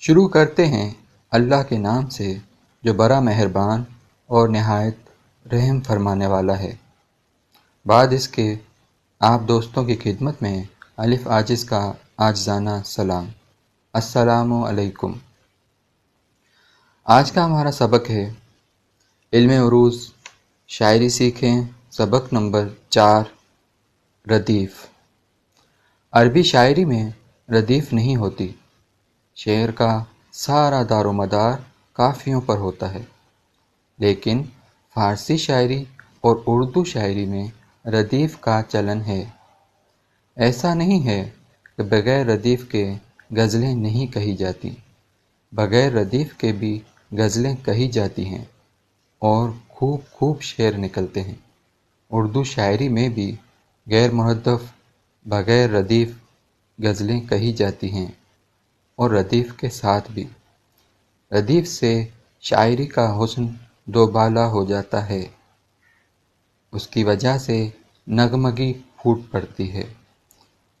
شروع کرتے ہیں اللہ کے نام سے جو بڑا مہربان اور نہایت رحم فرمانے والا ہے۔ بعد اس کے آپ دوستوں کی خدمت میں الف عاجز کا عاجزانہ سلام۔ السلام علیکم۔ آج کا ہمارا سبق ہے علم عروض، شاعری سیکھیں، سبق نمبر 4، ردیف۔ عربی شاعری میں ردیف نہیں ہوتی۔ شعر کا سارا دار و مدار قافیوں پر ہوتا ہے، لیکن فارسی شاعری اور اردو شاعری میں ردیف کا چلن ہے۔ ایسا نہیں ہے کہ بغیر ردیف کے غزلیں نہیں کہی جاتی، بغیر ردیف کے بھی غزلیں کہی جاتی ہیں اور خوب خوب شعر نکلتے ہیں۔ اردو شاعری میں بھی غیر مردف بغیر ردیف غزلیں کہی جاتی ہیں اور ردیف کے ساتھ بھی۔ ردیف سے شاعری کا حسن دوبالا ہو جاتا ہے، اس کی وجہ سے نغمگی پھوٹ پڑتی ہے۔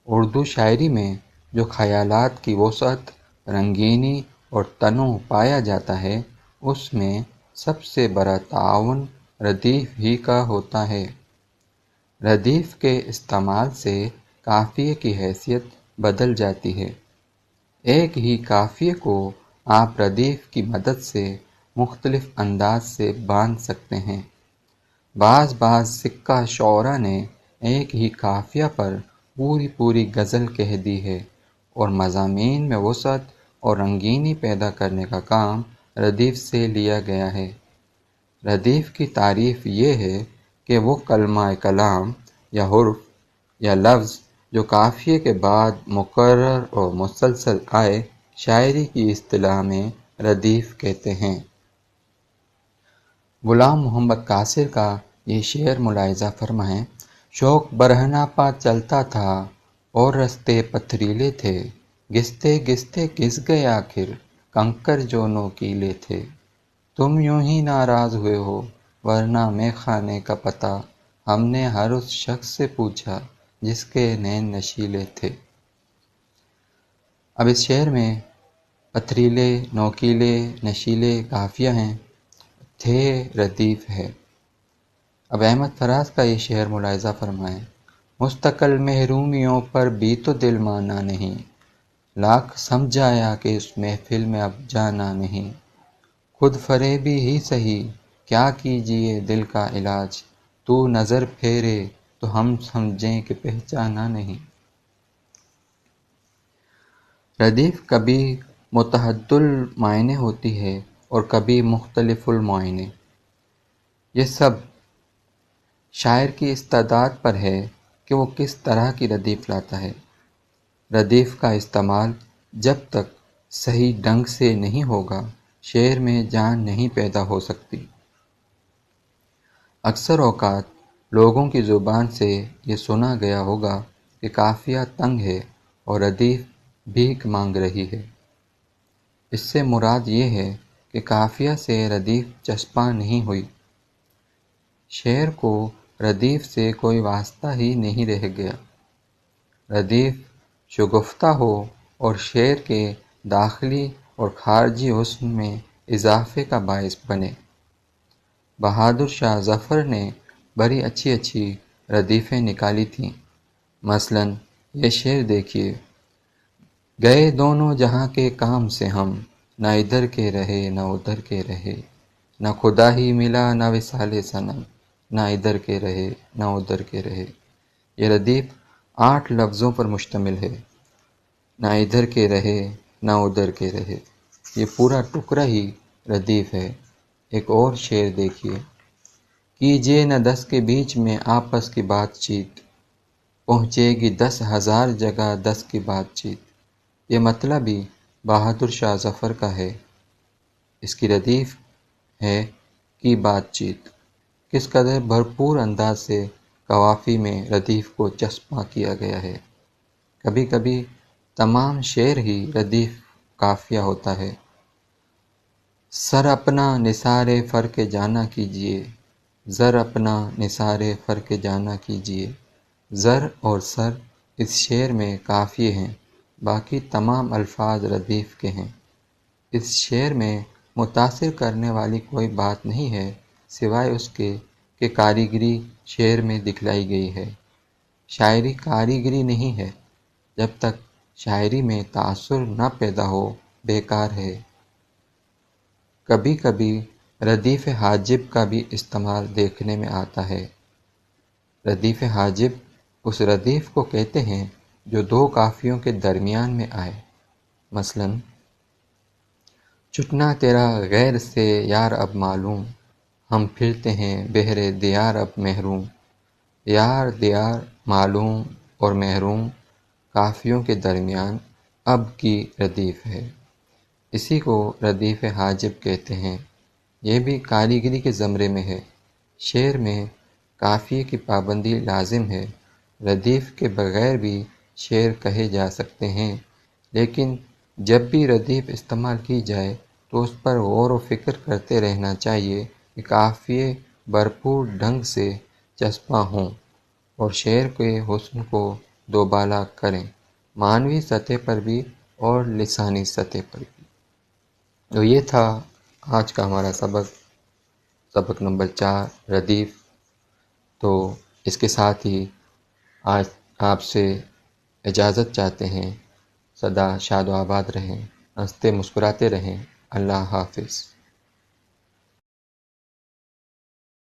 اردو شاعری میں جو خیالات کی وسعت، رنگینی اور تنوع پایا جاتا ہے، اس میں سب سے بڑا تعاون ردیف ہی کا ہوتا ہے۔ ردیف کے استعمال سے قافیے کی حیثیت بدل جاتی ہے۔ ایک ہی قافیے کو آپ ردیف کی مدد سے مختلف انداز سے باندھ سکتے ہیں۔ بعض سکہ شعراء نے ایک ہی قافیہ پر پوری غزل کہہ دی ہے، اور مضامین میں وسعت اور رنگینی پیدا کرنے کا کام ردیف سے لیا گیا ہے۔ ردیف کی تعریف یہ ہے کہ وہ کلمہ کلام یا حرف یا لفظ جو قافیے کے بعد مکرر اور مسلسل آئے، شاعری کی اصطلاح میں ردیف کہتے ہیں۔ غلام محمد قاصر کا یہ شعر ملاحظہ فرمائیں: شوق برہنہ پا چلتا تھا اور رستے پتھریلے تھے، گھستے گھستے گھس گئے آخر کنکر جو نوکیلے تھے۔ تم یوں ہی ناراض ہوئے ہو ورنہ میں خانے کا پتہ ہم نے ہر اس شخص سے پوچھا جس کے نین نشیلے تھے۔ اب اس شعر میں پتھریلے، نوکیلے، نشیلے قافیہ ہیں، تھے ردیف ہے۔ اب احمد فراز کا یہ شعر ملاحظہ فرمائیں: مستقل محرومیوں پر بھی تو دل مانا نہیں، لاکھ سمجھایا کہ اس محفل میں اب جانا نہیں، خود فریبی ہی سہی کیا کیجیے دل کا علاج، تو نظر پھیرے تو ہم سمجھیں کہ پہچانا نہیں۔ ردیف کبھی متعدد المعانی ہوتی ہے اور کبھی مختلف المعانی۔ یہ سب شاعر کی استعداد پر ہے کہ وہ کس طرح کی ردیف لاتا ہے۔ ردیف کا استعمال جب تک صحیح ڈھنگ سے نہیں ہوگا، شعر میں جان نہیں پیدا ہو سکتی۔ اکثر اوقات لوگوں کی زبان سے یہ سنا گیا ہوگا کہ قافیہ تنگ ہے اور ردیف بھیک مانگ رہی ہے۔ اس سے مراد یہ ہے کہ قافیہ سے ردیف چسپاں نہیں ہوئی، شعر کو ردیف سے کوئی واسطہ ہی نہیں رہ گیا۔ ردیف شگفتہ ہو اور شعر کے داخلی اور خارجی حسن میں اضافے کا باعث بنے۔ بہادر شاہ ظفر نے بڑی اچھی ردیفیں نکالی تھیں۔ مثلاً یہ شعر دیکھیے: گئے دونوں جہاں کے کام سے ہم، نہ ادھر کے رہے نہ ادھر کے رہے، نہ خدا ہی ملا نہ وصال صنم، نہ ادھر کے رہے نہ ادھر کے رہے۔ یہ ردیف 8 لفظوں پر مشتمل ہے۔ نہ ادھر کے رہے نہ ادھر کے رہے، یہ پورا ٹکڑا ہی ردیف ہے۔ ایک اور شعر دیکھیے: کیجئے نہ 10 کے بیچ میں آپس کی بات چیت، پہنچے گی 10,000 جگہ 10 کی بات چیت۔ یہ مطلب ہی بہادر شاہ ظفر کا ہے۔ اس کی ردیف ہے کی بات چیت۔ کس قدر بھرپور انداز سے قوافی میں ردیف کو چسپاں کیا گیا ہے۔ کبھی کبھی تمام شعر ہی ردیف قافیہ ہوتا ہے۔ سر اپنا نثار فرق جانا کیجئے، زر اپنا نثار فرق جانا کیجئے۔ زر اور سر اس شعر میں قافیے ہیں، باقی تمام الفاظ ردیف کے ہیں۔ اس شعر میں متاثر کرنے والی کوئی بات نہیں ہے سوائے اس کے کہ کاریگری شعر میں دکھلائی گئی ہے۔ شاعری کاریگری نہیں ہے، جب تک شاعری میں تاثر نہ پیدا ہو بیکار ہے۔ کبھی کبھی ردیف حاجب کا بھی استعمال دیکھنے میں آتا ہے۔ ردیف حاجب اس ردیف کو کہتے ہیں جو دو قافیوں کے درمیان میں آئے۔ مثلاً چھٹنا تیرا غیر سے یار اب معلوم، ہم پھرتے ہیں بہر دیار اب محروم۔ یار دیار معلوم اور محروم قافیوں کے درمیان اب کی ردیف ہے، اسی کو ردیف حاجب کہتے ہیں۔ یہ بھی کاریگری کے زمرے میں ہے۔ شعر میں قافیے کی پابندی لازم ہے۔ ردیف کے بغیر بھی شعر کہے جا سکتے ہیں، لیکن جب بھی ردیف استعمال کی جائے تو اس پر غور و فکر کرتے رہنا چاہیے کہ قافیے بھرپور ڈھنگ سے چسپاں ہوں اور شعر کے حسن کو دوبالا کریں، معنوی سطح پر بھی اور لسانی سطح پر بھی۔ تو یہ تھا آج کا ہمارا سبق نمبر 4 ردیف۔ تو اس کے ساتھ ہی آج آپ سے اجازت چاہتے ہیں۔ سدا شاد و آباد رہیں، ہنستے مسکراتے رہیں۔ اللہ حافظ۔